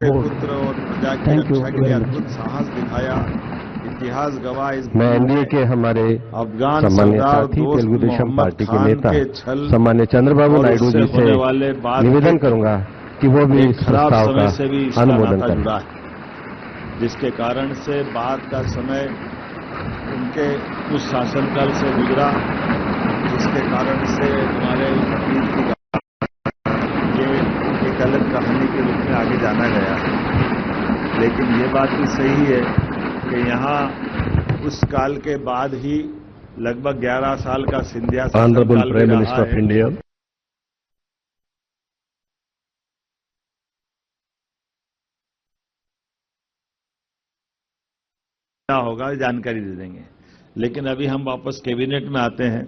पुत्र और प्रजा की रक्षा के लिए अद्भुत साहस दिखाया। इतिहास गवाह इस मैं एनडीए के हमारे अफगान सम्मान्य सरदार साथी दोस्त तेलुगु देशम मोहम्मद पार्टी के खान नेता के छल सम्मान्य चंद्रबाबू और नायडू उससे जी से होने वाले बाद निवेदन करूंगा कि वो भी एक इस खराब प्रस्ताव समय का से भी इसका अनुमोदन नाता करें। जुड़ा है, जिसके कारण से बाद का समय उनके उस शासनकाल से गुजरा, जिसके कारण से हमारे अतीत की ये एक अलग कहानी के रूप में आगे जाना गया। लेकिन ये बात भी सही है कि यहाँ उस काल के बाद ही लगभग 11 साल का सिंधिया ऑनरेबल शासनकाल भी प्राइम रहा मिनिस्टर ऑफ है। इंडिया, क्या होगा जानकारी दे देंगे। लेकिन अभी हम वापस कैबिनेट में आते हैं।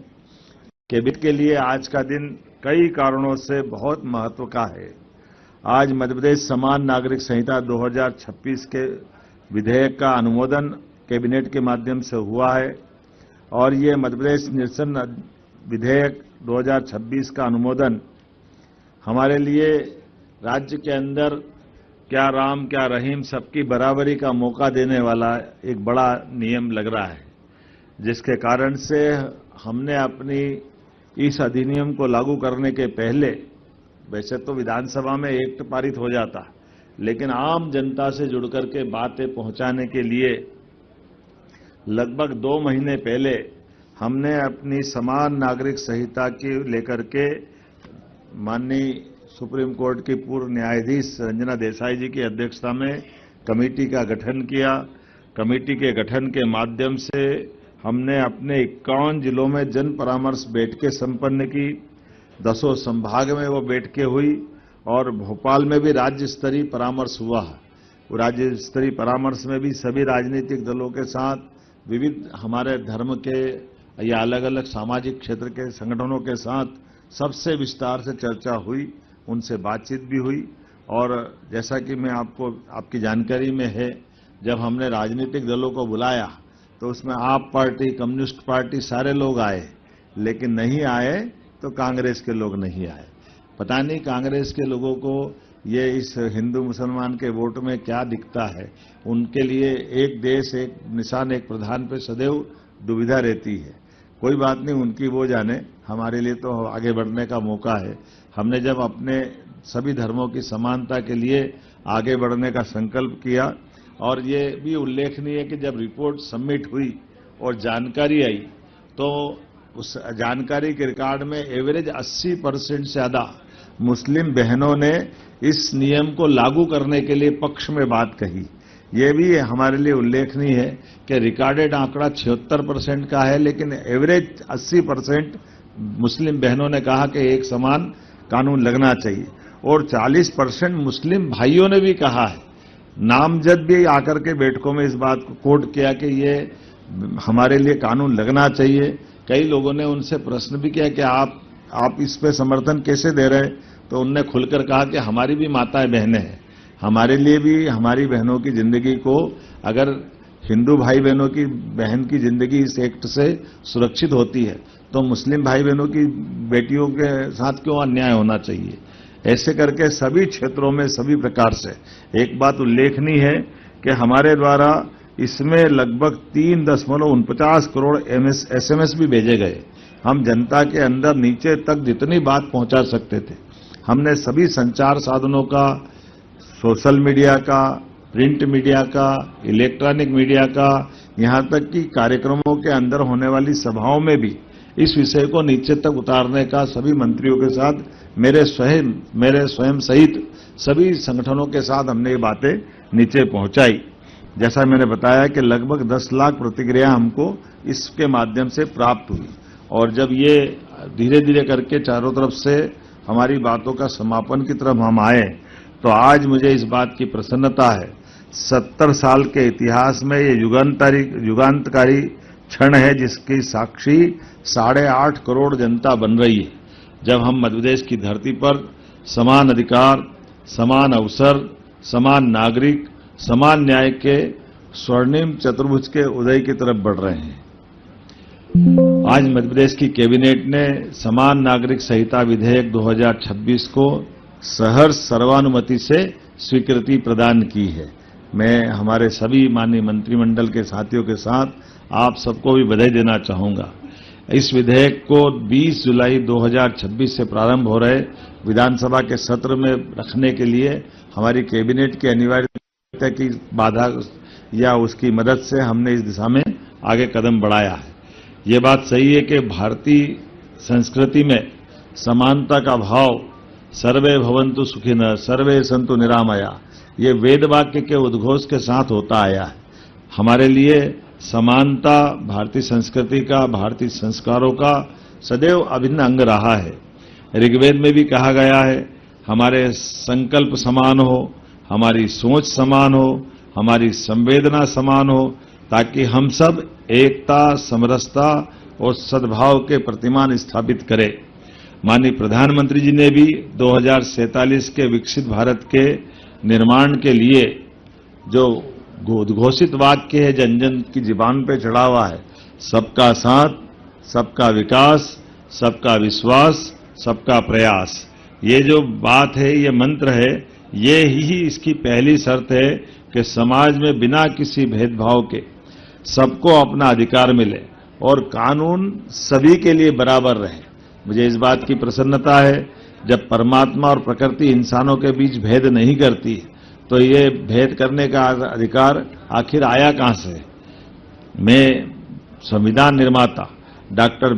कैबिनेट के लिए आज का दिन कई कारणों से बहुत महत्व का है। आज मध्य प्रदेश समान नागरिक संहिता 2026 के विधेयक का अनुमोदन कैबिनेट के माध्यम से हुआ है और ये मध्य प्रदेश निरसन विधेयक 2026 का अनुमोदन हमारे लिए राज्य के अंदर क्या राम क्या रहीम सबकी बराबरी का मौका देने वाला एक बड़ा नियम लग रहा है, जिसके कारण से हमने अपनी इस अधिनियम को लागू करने के पहले, वैसे तो विधानसभा में एक्ट पारित हो जाता, लेकिन आम जनता से जुड़कर के बातें पहुंचाने के लिए लगभग 2 महीने पहले हमने अपनी समान नागरिक संहिता की लेकर के माननीय सुप्रीम कोर्ट की पूर्व न्यायाधीश रंजना देसाई जी की अध्यक्षता में कमेटी का गठन किया। कमेटी के गठन के माध्यम से हमने अपने 51 जिलों में जन परामर्श बैठकें संपन्न की। 10 संभाग में वो बैठकें हुई और भोपाल में भी राज्य स्तरीय परामर्श हुआ। राज्य स्तरीय परामर्श में भी सभी राजनीतिक दलों के साथ, विविध हमारे धर्म के या अलग अलग सामाजिक क्षेत्र के संगठनों के साथ सबसे विस्तार से चर्चा हुई, उनसे बातचीत भी हुई। और जैसा कि मैं आपकी जानकारी में है, जब हमने राजनीतिक दलों को बुलाया तो उसमें आप पार्टी, कम्युनिस्ट पार्टी सारे लोग आए, लेकिन नहीं आए तो कांग्रेस के लोग नहीं आए। पता नहीं कांग्रेस के लोगों को ये इस हिंदू मुसलमान के वोट में क्या दिखता है। उनके लिए एक देश एक निशान एक प्रधान पे सदैव दुविधा रहती है। कोई बात नहीं, उनकी वो जाने, हमारे लिए तो आगे बढ़ने का मौका है। हमने जब अपने सभी धर्मों की समानता के लिए आगे बढ़ने का संकल्प किया, और ये भी उल्लेखनीय है कि जब रिपोर्ट सबमिट हुई और जानकारी आई तो उस जानकारी के रिकॉर्ड में एवरेज 80% से ज्यादा मुस्लिम बहनों ने इस नियम को लागू करने के लिए पक्ष में बात कही। ये भी हमारे लिए उल्लेखनीय है कि रिकॉर्डेड आंकड़ा 76% का है, लेकिन एवरेज 80% मुस्लिम बहनों ने कहा कि एक समान कानून लगना चाहिए, और 40% मुस्लिम भाइयों ने भी कहा है। नामजद भी आकर के बैठकों में इस बात को कोट किया कि ये हमारे लिए कानून लगना चाहिए। कई लोगों ने उनसे प्रश्न भी किया कि आप इस पे समर्थन कैसे दे रहे हैं, तो उनने खुलकर कहा कि हमारी भी माताएं बहनें हैं, हमारे लिए भी हमारी बहनों की जिंदगी को, अगर हिंदू भाई बहनों की बहन की जिंदगी इस एक्ट से सुरक्षित होती है तो मुस्लिम भाई बहनों की बेटियों के साथ क्यों अन्याय होना चाहिए। ऐसे करके सभी क्षेत्रों में सभी प्रकार से एक बात उल्लेखनीय है कि हमारे द्वारा इसमें लगभग 3.49 करोड़ SMS भी भेजे गए। हम जनता के अंदर नीचे तक जितनी बात पहुंचा सकते थे, हमने सभी संचार साधनों का, सोशल मीडिया का, प्रिंट मीडिया का, इलेक्ट्रॉनिक मीडिया का, यहां तक कि कार्यक्रमों के अंदर होने वाली सभाओं में भी इस विषय को नीचे तक उतारने का सभी मंत्रियों के साथ, मेरे स्वयं सहित सभी संगठनों के साथ हमने ये बातें नीचे पहुंचाई। जैसा मैंने बताया कि लगभग 10 लाख प्रतिक्रिया हमको इसके माध्यम से प्राप्त हुई, और जब ये धीरे धीरे करके चारों तरफ से हमारी बातों का समापन की तरफ हम आए, तो आज मुझे इस बात की प्रसन्नता है, 70 साल के इतिहास में ये युगांतकारी क्षण है, जिसकी साक्षी 8.5 करोड़ जनता बन रही है। जब हम मध्य प्रदेश की धरती पर समान अधिकार, समान अवसर, समान नागरिक, समान न्याय के स्वर्णिम चतुर्भुज के उदय की तरफ बढ़ रहे हैं। आज मध्य प्रदेश की कैबिनेट ने समान नागरिक संहिता विधेयक 2026 को सहर्ष सर्वानुमति से स्वीकृति प्रदान की है। मैं हमारे सभी माननीय मंत्रिमंडल के साथियों के साथ आप सबको भी बधाई देना चाहूंगा। इस विधेयक को 20 जुलाई 2026 से प्रारंभ हो रहे विधानसभा के सत्र में रखने के लिए हमारी कैबिनेट की अनिवार्यता की बाधा या उसकी मदद से हमने इस दिशा में आगे कदम बढ़ाया है। ये बात सही है कि भारतीय संस्कृति में समानता का भाव सर्वे भवन्तु सुखिनः सर्वे सन्तु निरामया ये वेद वाक्य के उद्घोष के साथ होता आया है। हमारे लिए समानता भारतीय संस्कृति का, भारतीय संस्कारों का सदैव अभिन्न अंग रहा है। ऋग्वेद में भी कहा गया है, हमारे संकल्प समान हो, हमारी सोच समान हो, हमारी संवेदना समान हो, ताकि हम सब एकता, समरसता और सद्भाव के प्रतिमान स्थापित करें। माननीय प्रधानमंत्री जी ने भी 2047 के विकसित भारत के निर्माण के लिए जो उद्घोषित वाक्य है जन जन की जुबान पे चढ़ा हुआ है, सबका साथ, सबका विकास, सबका विश्वास, सबका प्रयास, ये जो बात है, ये मंत्र है, ये ही इसकी पहली शर्त है कि समाज में बिना किसी भेदभाव के सबको अपना अधिकार मिले और कानून सभी के लिए बराबर रहे। मुझे इस बात की प्रसन्नता है, जब परमात्मा और प्रकृति इंसानों के बीच भेद नहीं करती तो ये भेद करने का अधिकार आखिर आया कहां से। मैं संविधान निर्माता डॉक्टर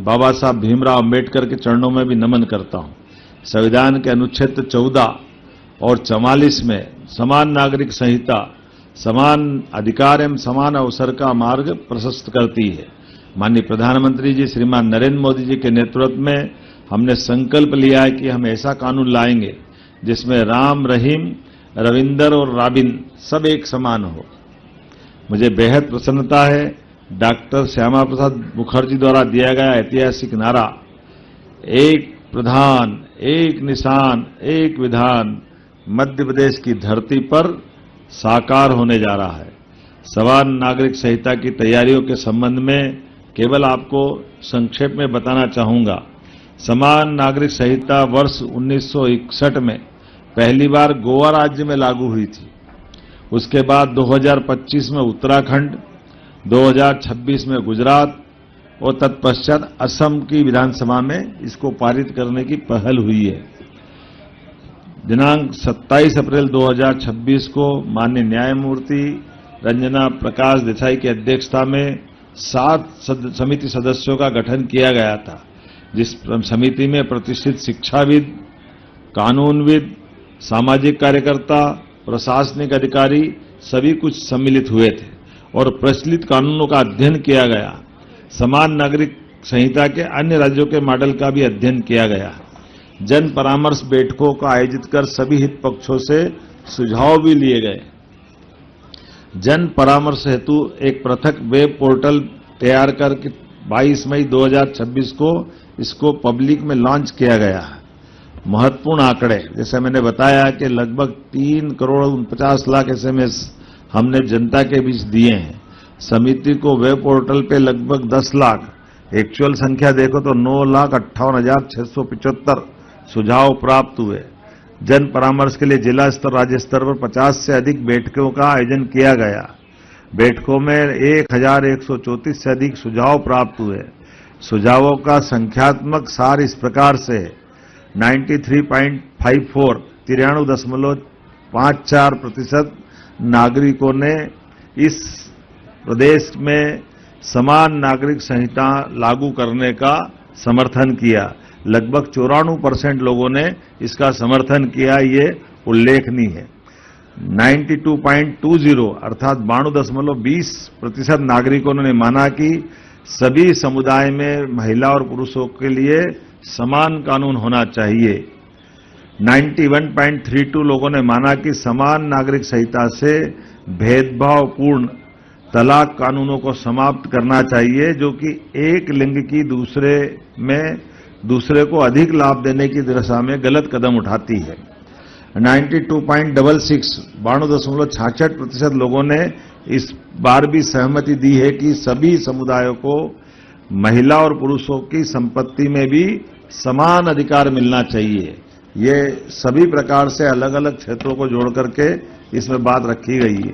बाबा साहब भीमराव अंबेडकर के चरणों में भी नमन करता हूं। संविधान के अनुच्छेद 14 और 44 में समान नागरिक संहिता समान अधिकार एवं समान अवसर का मार्ग प्रशस्त करती है। माननीय प्रधानमंत्री जी श्रीमान नरेंद्र मोदी जी के नेतृत्व में हमने संकल्प लिया है कि हम ऐसा कानून लाएंगे जिसमें राम, रहीम, रविंदर और राबिन सब एक समान हो। मुझे बेहद प्रसन्नता है, डॉक्टर श्यामा प्रसाद मुखर्जी द्वारा दिया गया ऐतिहासिक नारा एक प्रधान, एक निशान, एक विधान मध्य प्रदेश की धरती पर साकार होने जा रहा है। समान नागरिक संहिता की तैयारियों के संबंध में केवल आपको संक्षेप में बताना चाहूंगा। समान नागरिक संहिता वर्ष 1961 में पहली बार गोवा राज्य में लागू हुई थी। उसके बाद 2025 में उत्तराखंड, 2026 में गुजरात और तत्पश्चात असम की विधानसभा में इसको पारित करने की पहल हुई है। दिनांक 27 अप्रैल 2026 को माननीय न्यायमूर्ति रंजना प्रकाश देसाई की अध्यक्षता में 7 समिति सदस्यों का गठन किया गया था, जिस समिति में प्रतिष्ठित शिक्षाविद, कानूनविद, सामाजिक कार्यकर्ता, प्रशासनिक अधिकारी सभी कुछ सम्मिलित हुए थे और प्रचलित कानूनों का अध्ययन किया गया। समान नागरिक संहिता के अन्य राज्यों के मॉडल का भी अध्ययन किया गया। जन परामर्श बैठकों का आयोजित कर सभी हित पक्षों से सुझाव भी लिए गए। जन परामर्श हेतु एक पृथक वेब पोर्टल तैयार करके 22 मई 2026 को इसको पब्लिक में लॉन्च किया गया है। महत्वपूर्ण आंकड़े, जैसे मैंने बताया कि लगभग 3 करोड़ 49 लाख एसएमएस हमने जनता के बीच दिए हैं। समिति को वेब पोर्टल पे लगभग 10 लाख, एक्चुअल संख्या देखो तो 9,58,675 सुझाव प्राप्त हुए। जन परामर्श के लिए जिला स्तर, राज्य स्तर पर 50 से अधिक बैठकों का आयोजन किया गया। बैठकों में 1,134 से अधिक सुझाव प्राप्त हुए। सुझावों का संख्यात्मक सार इस प्रकार से 93.54 93.54% नागरिकों ने इस प्रदेश में समान नागरिक संहिता लागू करने का समर्थन किया। लगभग 94% लोगों ने इसका समर्थन किया, ये उल्लेखनीय है। 92.20 अर्थात 92.20% नागरिकों ने माना कि सभी समुदाय में महिला और पुरुषों के लिए समान कानून होना चाहिए। 91.32 लोगों ने माना कि समान नागरिक संहिता से भेदभावपूर्ण तलाक कानूनों को समाप्त करना चाहिए, जो कि एक लिंग की दूसरे को अधिक लाभ देने की दिशा में गलत कदम उठाती है। 92.66 लोगों ने इस बार भी सहमति दी है कि सभी समुदायों को महिला और पुरुषों की संपत्ति में भी समान अधिकार मिलना चाहिए। ये सभी प्रकार से अलग अलग क्षेत्रों को जोड़ करके इसमें बात रखी गई है।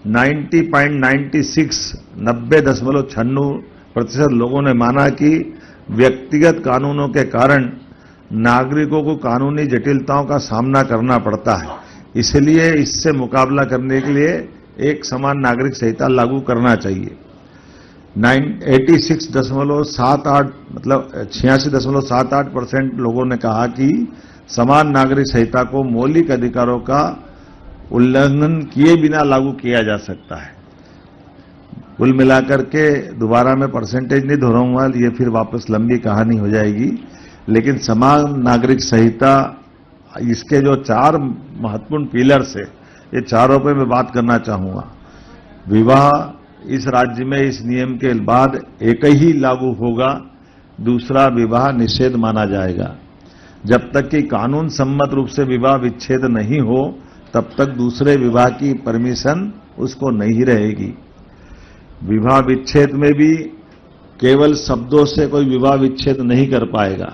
90.96% लोगों ने माना कि व्यक्तिगत कानूनों के कारण नागरिकों को कानूनी जटिलताओं का सामना करना पड़ता है, इसलिए इससे मुकाबला करने के लिए एक समान नागरिक संहिता लागू करना चाहिए। 86.78 मतलब 86.78% लोगों ने कहा कि समान नागरिक संहिता को मौलिक अधिकारों का उल्लंघन किए बिना लागू किया जा सकता है। कुल मिलाकर के दोबारा मैं परसेंटेज नहीं दोहराऊंगा, ये फिर वापस लंबी कहानी हो जाएगी, लेकिन समान नागरिक संहिता इसके जो 4 महत्वपूर्ण पिलर्स है, ये चारों पे मैं बात करना चाहूंगा। विवाह इस राज्य में इस नियम के बाद एक ही लागू होगा, दूसरा विवाह निषेध माना जाएगा। जब तक कि कानून सम्मत रूप से विवाह विच्छेद नहीं हो तब तक दूसरे विवाह की परमिशन उसको नहीं रहेगी। विवाह विच्छेद में भी केवल शब्दों से कोई विवाह विच्छेद नहीं कर पाएगा।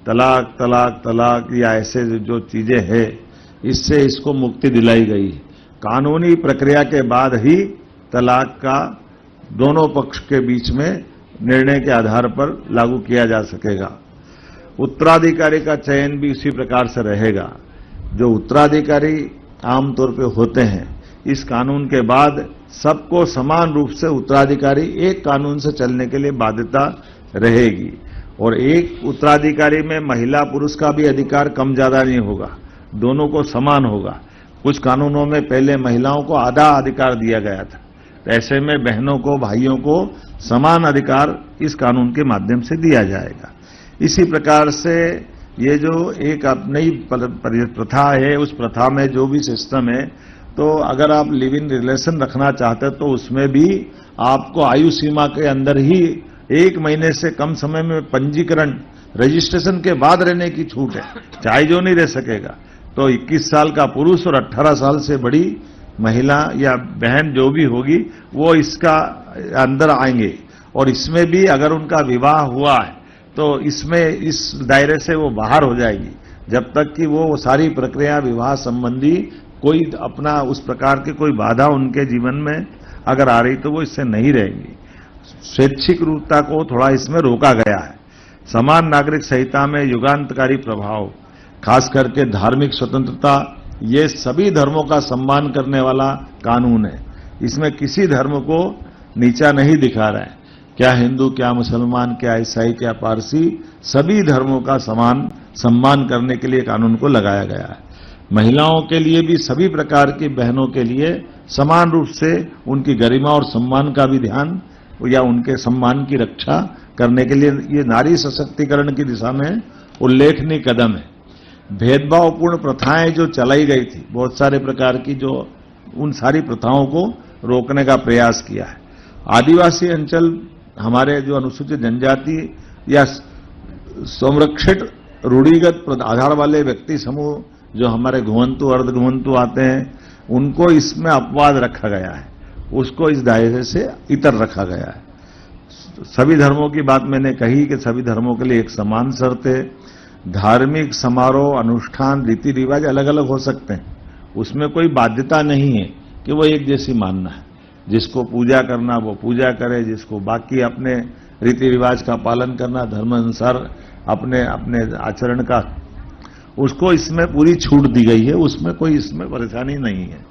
तलाक तलाक तलाक या ऐसे जो चीजें हैं, इससे इसको मुक्ति दिलाई गई। कानूनी प्रक्रिया के बाद ही तलाक का दोनों पक्ष के बीच में निर्णय के आधार पर लागू किया जा सकेगा। उत्तराधिकारी का चयन भी इसी प्रकार से रहेगा। जो उत्तराधिकारी आमतौर पे होते हैं, इस कानून के बाद सबको समान रूप से उत्तराधिकारी एक कानून से चलने के लिए बाध्यता रहेगी, और एक उत्तराधिकारी में महिला पुरुष का भी अधिकार कम ज्यादा नहीं होगा, दोनों को समान होगा। कुछ कानूनों में पहले महिलाओं को आधा अधिकार दिया गया था, तो ऐसे में बहनों को भाइयों को समान अधिकार इस कानून के माध्यम से दिया जाएगा। इसी प्रकार से ये जो एक नई प्रथा है, उस प्रथा में जो भी सिस्टम है, तो अगर आप लिव इन रिलेशन रखना चाहते हैं तो उसमें भी आपको आयु सीमा के अंदर ही 1 महीने से कम समय में पंजीकरण रजिस्ट्रेशन के बाद रहने की छूट है, चाहे जो नहीं रह सकेगा। तो 21 साल का पुरुष और 18 साल से बड़ी महिला या बहन जो भी होगी वो इसका अंदर आएंगे, और इसमें भी अगर उनका विवाह हुआ है तो इसमें इस दायरे से वो बाहर हो जाएगी, जब तक कि वो सारी प्रक्रिया विवाह संबंधी कोई अपना उस प्रकार की कोई बाधा उनके जीवन में अगर आ रही तो वो इससे नहीं रहेंगी। स्वैच्छिक रूपता को थोड़ा इसमें रोका गया है। समान नागरिक संहिता में युगांतकारी प्रभाव, खास करके धार्मिक स्वतंत्रता, ये सभी धर्मों का सम्मान करने वाला कानून है। इसमें किसी धर्म को नीचा नहीं दिखा रहा है, क्या हिंदू, क्या मुसलमान, क्या ईसाई, क्या पारसी, सभी धर्मों का समान सम्मान करने के लिए कानून को लगाया गया है। महिलाओं के लिए भी सभी प्रकार की बहनों के लिए समान रूप से उनकी गरिमा और सम्मान का भी ध्यान या उनके सम्मान की रक्षा करने के लिए ये नारी सशक्तिकरण की दिशा में उल्लेखनीय कदम है। भेदभावपूर्ण प्रथाएं जो चलाई गई थी, बहुत सारे प्रकार की, जो उन सारी प्रथाओं को रोकने का प्रयास किया है। आदिवासी अंचल, हमारे जो अनुसूचित जनजाति या संरक्षित रूढ़िगत आधार वाले व्यक्ति समूह जो हमारे घुमंतु अर्धघुमंतु आते हैं, उनको इसमें अपवाद रखा गया है, उसको इस दायरे से इतर रखा गया है। सभी धर्मों की बात मैंने कही कि सभी धर्मों के लिए एक समान शर्त है। धार्मिक समारोह, अनुष्ठान, रीति रिवाज अलग अलग हो सकते हैं, उसमें कोई बाध्यता नहीं है कि वो एक जैसी मानना है। जिसको पूजा करना वो पूजा करे, जिसको बाकी अपने रीति रिवाज का पालन करना, धर्म अनुसार अपने अपने आचरण का, उसको इसमें पूरी छूट दी गई है, उसमें कोई इसमें परेशानी नहीं है।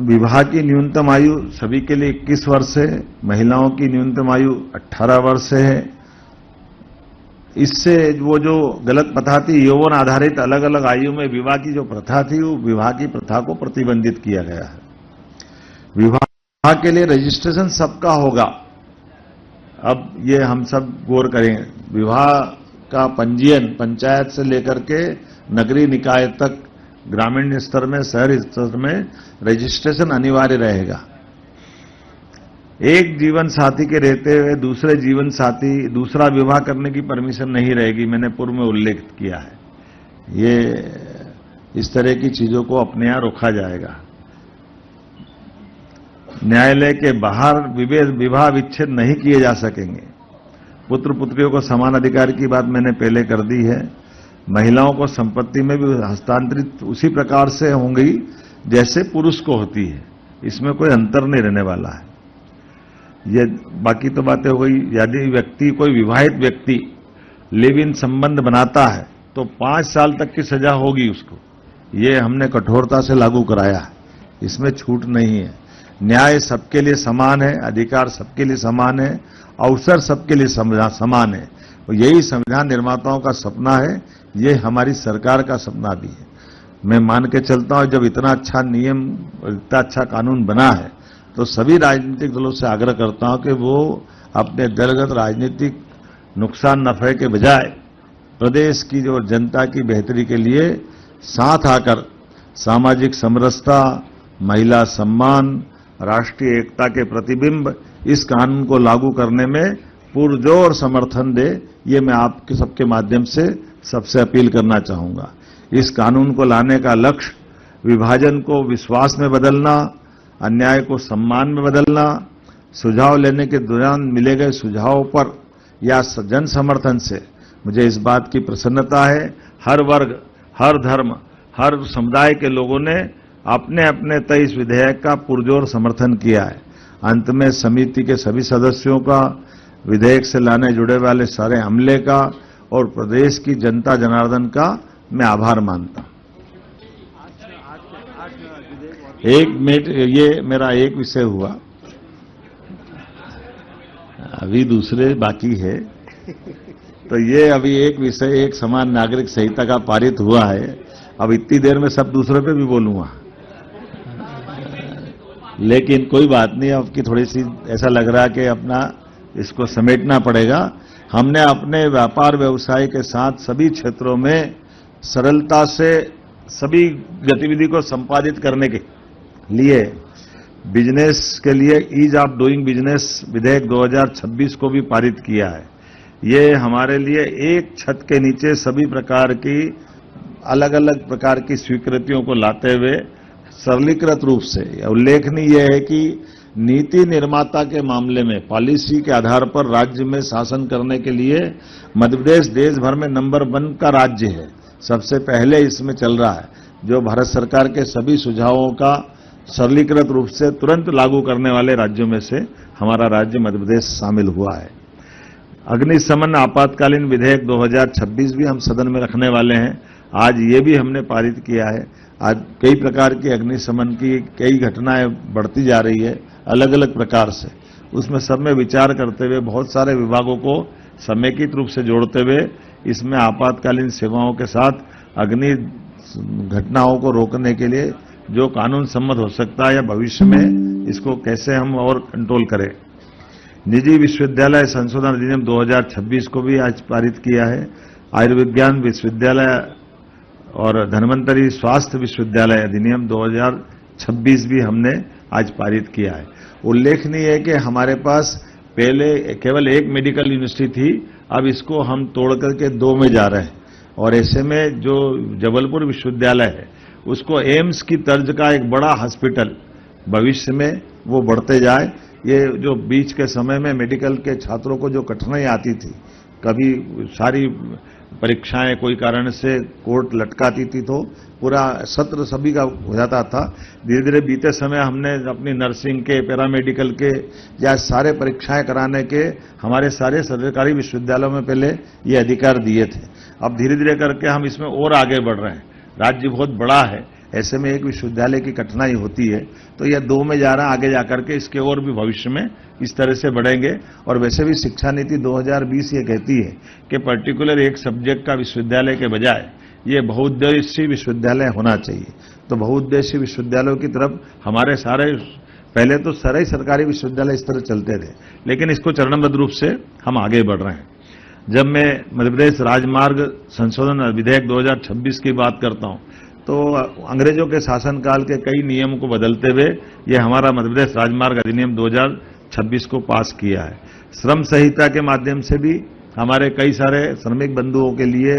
विवाह की न्यूनतम आयु सभी के लिए 21 वर्ष है, महिलाओं की न्यूनतम आयु 18 वर्ष है। इससे वो जो गलत प्रथा थी, यौवन आधारित अलग अलग आयु में विवाह की जो प्रथा थी, वो विवाह की प्रथा को प्रतिबंधित किया गया है। विवाह के लिए रजिस्ट्रेशन सबका होगा। अब ये हम सब गौर करें, विवाह का पंजीयन पंचायत से लेकर के नगरीय निकाय तक, ग्रामीण स्तर में, शहरी स्तर में रजिस्ट्रेशन अनिवार्य रहेगा। एक जीवन साथी के रहते हुए दूसरे जीवन साथी दूसरा विवाह करने की परमिशन नहीं रहेगी, मैंने पूर्व में उल्लेख किया है। ये इस तरह की चीजों को अपने यहां रोका जाएगा। न्यायालय के बाहर विवाह विच्छेद नहीं किए जा सकेंगे। पुत्र पुत्रियों को समान अधिकार की बात मैंने पहले कर दी है। महिलाओं को संपत्ति में भी हस्तांतरित उसी प्रकार से होंगी जैसे पुरुष को होती है, इसमें कोई अंतर नहीं रहने वाला है। ये बाकी तो बातें हो गई। यदि व्यक्ति, कोई विवाहित व्यक्ति लिव इन संबंध बनाता है तो 5 साल तक की सजा होगी उसको। ये हमने कठोरता से लागू कराया है, इसमें छूट नहीं है। न्याय सबके लिए समान है, अधिकार सबके लिए समान है, अवसर सबके लिए समान है। और यही संविधान निर्माताओं का सपना है, ये हमारी सरकार का सपना भी है। मैं मान के चलता हूं जब इतना अच्छा नियम, इतना अच्छा कानून बना है तो सभी राजनीतिक दलों से आग्रह करता हूं कि वो अपने दलगत राजनीतिक नुकसान नफे के बजाय प्रदेश की जो जनता की बेहतरी के लिए साथ आकर सामाजिक समरसता, महिला सम्मान, राष्ट्रीय एकता के प्रतिबिंब इस कानून को लागू करने में पुरजोर समर्थन दे, ये मैं आपके सबके माध्यम से सबसे अपील करना चाहूंगा। इस कानून को लाने का लक्ष्य विभाजन को विश्वास में बदलना, अन्याय को सम्मान में बदलना, सुझाव लेने के दौरान मिले गए सुझावों पर या जन समर्थन से मुझे इस बात की प्रसन्नता है, हर वर्ग, हर धर्म, हर समुदाय के लोगों ने अपने अपने तय इस विधेयक का पुरजोर समर्थन किया है। अंत में समिति के सभी सदस्यों का, विधेयक से लाने जुड़े वाले सारे अमले का और प्रदेश की जनता जनार्दन का मैं आभार मानता हूं। एक मिनट, ये मेरा एक विषय हुआ, अभी दूसरे बाकी है। तो ये अभी एक विषय, एक समान नागरिक संहिता का पारित हुआ है। अब इतनी देर में सब दूसरे पे भी बोलूंगा, लेकिन कोई बात नहीं। अब की थोड़ी सी ऐसा लग रहा है कि अपना इसको समेटना पड़ेगा। हमने अपने व्यापार व्यवसाय के साथ सभी क्षेत्रों में सरलता से सभी गतिविधि को संपादित करने के लिए बिजनेस के लिए ईज ऑफ डूइंग बिजनेस विधेयक 2026 को भी पारित किया है। ये हमारे लिए एक छत के नीचे सभी प्रकार की अलग अलग प्रकार की स्वीकृतियों को लाते हुए सरलीकृत रूप से उल्लेखनीय यह है कि नीति निर्माता के मामले में पॉलिसी के आधार पर राज्य में शासन करने के लिए मध्य प्रदेश देश भर में नंबर 1 का राज्य है। सबसे पहले इसमें चल रहा है, जो भारत सरकार के सभी सुझावों का सरलीकृत रूप से तुरंत लागू करने वाले राज्यों में से हमारा राज्य मध्य प्रदेश शामिल हुआ है। अग्निशमन आपातकालीन विधेयक 2026 भी हम सदन में रखने वाले हैं। आज ये भी हमने पारित किया है। आज कई प्रकार की अग्निशमन की कई घटनाएं बढ़ती जा रही है अलग अलग प्रकार से। उसमें सब में विचार करते हुए बहुत सारे विभागों को समेकित रूप से जोड़ते हुए इसमें आपातकालीन सेवाओं के साथ अग्नि घटनाओं को रोकने के लिए जो कानून सम्मत हो सकता है या भविष्य में इसको कैसे हम और कंट्रोल करें। निजी विश्वविद्यालय संशोधन अधिनियम 2026 को भी आज पारित किया है। आयुर्विज्ञान विश्वविद्यालय और धन्वंतरी स्वास्थ्य विश्वविद्यालय अधिनियम 2026 भी हमने आज पारित किया है। उल्लेखनीय है कि हमारे पास पहले केवल एक मेडिकल यूनिवर्सिटी थी, अब इसको हम तोड़ करके 2 में जा रहे हैं। और ऐसे में जो जबलपुर विश्वविद्यालय है उसको एम्स की तर्ज का एक बड़ा हॉस्पिटल भविष्य में वो बढ़ते जाए। ये जो बीच के समय में मेडिकल के छात्रों को जो कठिनाई आती थी, कभी सारी परीक्षाएं कोई कारण से कोर्ट लटकाती थी तो पूरा सत्र सभी का हो जाता था। धीरे धीरे बीते समय हमने अपनी नर्सिंग के, पैरामेडिकल के या सारे परीक्षाएं कराने के हमारे सारे सरकारी विश्वविद्यालयों में पहले ये अधिकार दिए थे। अब धीरे धीरे करके हम इसमें और आगे बढ़ रहे हैं। राज्य बहुत बड़ा है, ऐसे में एक विश्वविद्यालय की कठिनाई होती है तो यह 2 में जा रहा है। आगे जाकर के इसके और भी भविष्य में इस तरह से बढ़ेंगे। और वैसे भी शिक्षा नीति 2020 ये कहती है कि पर्टिकुलर एक सब्जेक्ट का विश्वविद्यालय के बजाय ये बहुउद्देशीय विश्वविद्यालय होना चाहिए। तो बहुउद्देशीय विश्वविद्यालयों की तरफ हमारे सारे, पहले तो सारे सरकारी विश्वविद्यालय इस तरह चलते थे, लेकिन इसको चरणबद्ध रूप से हम आगे बढ़ रहे हैं। जब मैं मध्य प्रदेश राजमार्ग संशोधन विधेयक 2026 की बात करता हूं तो अंग्रेजों के शासनकाल के कई नियमों को बदलते हुए ये हमारा मध्य प्रदेश राजमार्ग अधिनियम 2026 को पास किया है। श्रम संहिता के माध्यम से भी हमारे कई सारे श्रमिक बंधुओं के लिए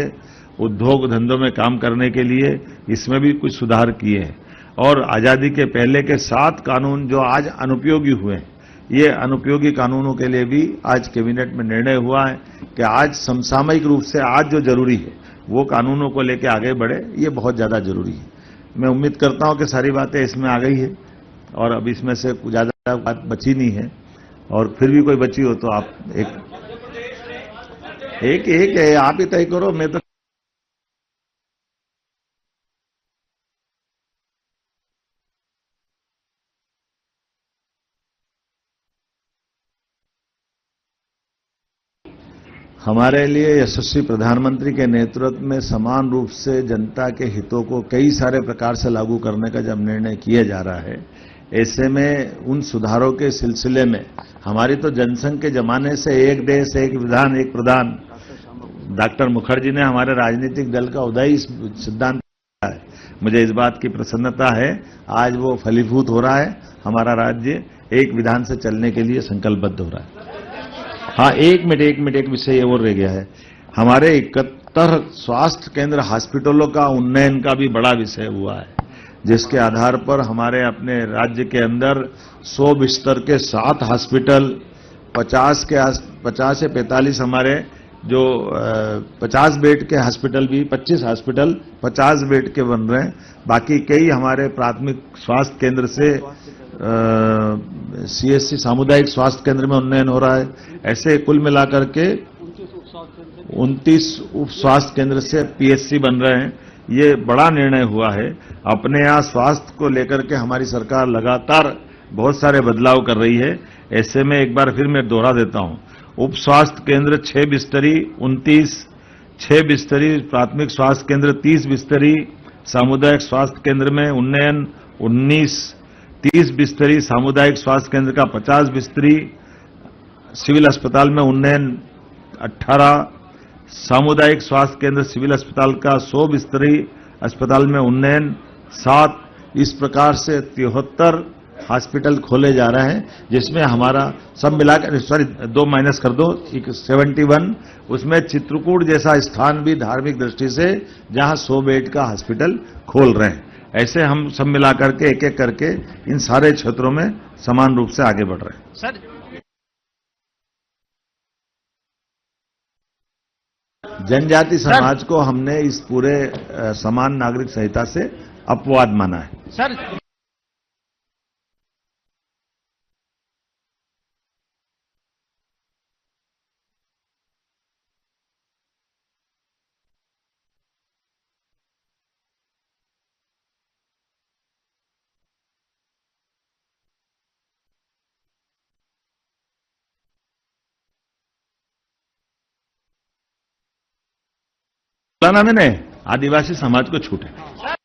उद्योग धंधों में काम करने के लिए इसमें भी कुछ सुधार किए हैं। और आजादी के पहले के 7 कानून जो आज अनुपयोगी हुए हैं, ये अनुपयोगी कानूनों के लिए भी आज कैबिनेट में निर्णय हुआ है कि आज समसामयिक रूप से आज जो जरूरी है वो कानूनों को लेकर आगे बढ़े, ये बहुत ज्यादा जरूरी है। मैं उम्मीद करता हूं कि सारी बातें इसमें आ गई है और अब इसमें से ज्यादा बात बची नहीं है, और फिर भी कोई बची हो तो आप एक है, आप ही तय करो। मैं तो हमारे लिए यशस्वी प्रधानमंत्री के नेतृत्व में समान रूप से जनता के हितों को कई सारे प्रकार से लागू करने का जब निर्णय किया जा रहा है, ऐसे में उन सुधारों के सिलसिले में हमारी तो जनसंघ के जमाने से एक देश एक विधान एक प्रधान, डॉक्टर मुखर्जी ने हमारे राजनीतिक दल का उदय इस सिद्धांत है। मुझे इस बात की प्रसन्नता है, आज वो फलीभूत हो रहा है। हमारा राज्य एक विधान से चलने के लिए संकल्पबद्ध हो रहा है। हाँ, एक मिनट एक विषय और रह गया है। हमारे 71 स्वास्थ्य केंद्र हॉस्पिटलों का उन्नयन का भी बड़ा विषय हुआ है, जिसके आधार पर हमारे अपने राज्य के अंदर 100 बिस्तर के 7 हॉस्पिटल, 50 से 45 हमारे जो 50 बेड के हॉस्पिटल भी, 25 हॉस्पिटल 50 बेड के बन रहे हैं। बाकी कई हमारे प्राथमिक स्वास्थ्य केंद्र से सीएससी सामुदायिक स्वास्थ्य केंद्र में उन्नयन हो रहा है। ऐसे कुल मिलाकर के 29 उप स्वास्थ्य केंद्र से पीएचसी बन रहे हैं। ये बड़ा निर्णय हुआ है। अपने यहाँ स्वास्थ्य को लेकर के हमारी सरकार लगातार बहुत सारे बदलाव कर रही है। ऐसे में एक बार फिर मैं दोहरा देता हूं, उप स्वास्थ्य केंद्र 6 बिस्तरी 29, 6 बिस्तरी प्राथमिक स्वास्थ्य केंद्र 30 बिस्तरी, सामुदायिक स्वास्थ्य केंद्र में उन्नयन 19, 30 बिस्तरी सामुदायिक स्वास्थ्य केंद्र का 50 बिस्तरी, सिविल अस्पताल में उन्नयन 18, सामुदायिक स्वास्थ्य केंद्र सिविल अस्पताल का 100 बिस्तरी अस्पताल में उन्नयन 7। इस प्रकार से 73 हॉस्पिटल खोले जा रहे हैं, जिसमें हमारा सब मिलाकर 2 माइनस कर दो 71, उसमें चित्रकूट जैसा स्थान भी धार्मिक दृष्टि से जहां 100 बेड का हॉस्पिटल खोल रहे हैं। ऐसे हम सब मिलाकर के एक एक करके इन सारे क्षेत्रों में समान रूप से आगे बढ़ रहे हैं। सर, जनजाति समाज को हमने इस पूरे समान नागरिक संहिता से अपवाद माना है। सर, बोला ना मैंने, आदिवासी समाज को छूट है।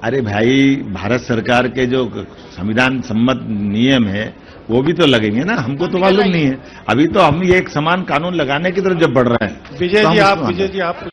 अरे भाई, भारत सरकार के जो संविधान सम्मत नियम है वो भी तो लगेंगे ना, हमको तो मालूम नहीं है। अभी तो हम ये एक समान कानून लगाने की तरफ जब बढ़ रहे हैं। विजय तो जी आप